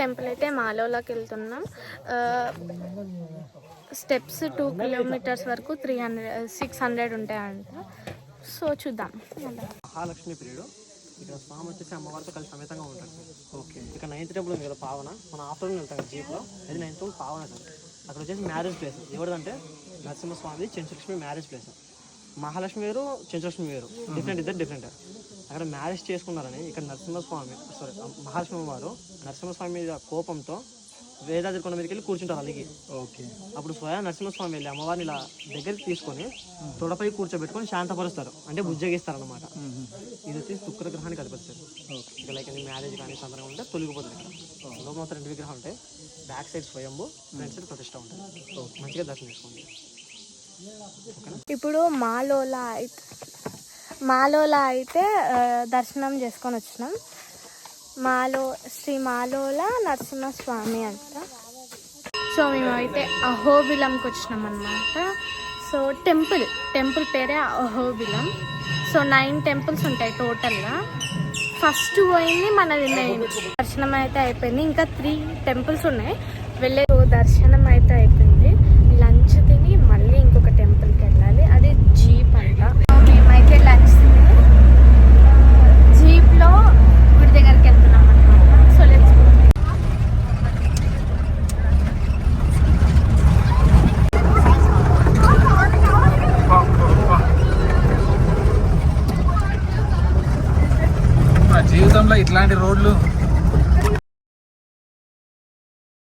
Temple అయితే మాలోలోకి వెళ్తున్నాం. Steps 2 kilometres వరకు 600 ఉంటాయంట. సో చూద్దాం. మహాలక్ష్మి పీరియడ్ ఇక్కడ స్వామి వచ్చేసి అమ్మవారితో కలిసి సమేతంగా ఉంటాడు. ఓకే, ఇక్కడ 9th టెంపుల్ ఉంది కదా పావన, మన ఆఫ్టర్నూన్ వెళ్తాం జీప్లో. అది 9th టెంపుల్ పావన సార్. అక్కడ వచ్చేసి మ్యారేజ్ ప్లేస్. ఎవరిదంటే నరసింహస్వామి చెంచులక్ష్మి మ్యారేజ్ ప్లేస్. మహాలక్ష్మి వేరు, చెంచులక్ష్మి వేరు, డిఫరెంట్, ఇద్దరు డిఫరెంట్. అక్కడ మ్యారేజ్ చేసుకున్నారని ఇక్కడ మహాలక్ష్మి వారు నరసింహస్వామి మీద కోపంతో వేదాద్రి కొండ మీదకి వెళ్ళి కూర్చుంటారు అలిగి. ఓకే, అప్పుడు స్వయం నరసింహస్వామి వెళ్ళి అమ్మవారిని ఇలా దగ్గరికి తీసుకొని తొడపై కూర్చోబెట్టుకొని శాంతపరుస్తారు, అంటే బుజ్జగిస్తారు అనమాట. ఇది వచ్చి శుక్రగ్రహానికి అధిపతిస్తారు. ఇక లైక్ మ్యారేజ్ కానీ సందర్భం ఉంటే తొలగిపోతుంది. ఇక్కడ లోపల మొత్తం 2 విగ్రహాలు ఉంటాయి. బ్యాక్ సైడ్ స్వయంభు, ఫ్రంట్ సైడ్ ప్రతిష్ట ఉంటుంది. మంచిగా దర్శనం చేసుకోండి. ఇప్పుడు మాలోలా అయితే దర్శనం చేసుకొని వచ్చినాం. శ్రీ మాలోల నరసింహస్వామి అంట. సో మేమైతే అహోబిలంకి వచ్చినాం అన్నమాట. సో టెంపుల్ పేరే అహోబిలం. సో 9 టెంపుల్స్ ఉంటాయి టోటల్గా. ఫస్ట్ పోయింది మనది మెయిన్. దర్శనం అయితే అయిపోయింది. ఇంకా 3 టెంపుల్స్ ఉన్నాయి. వెళ్ళే దర్శనం అయితే అయిపోయింది.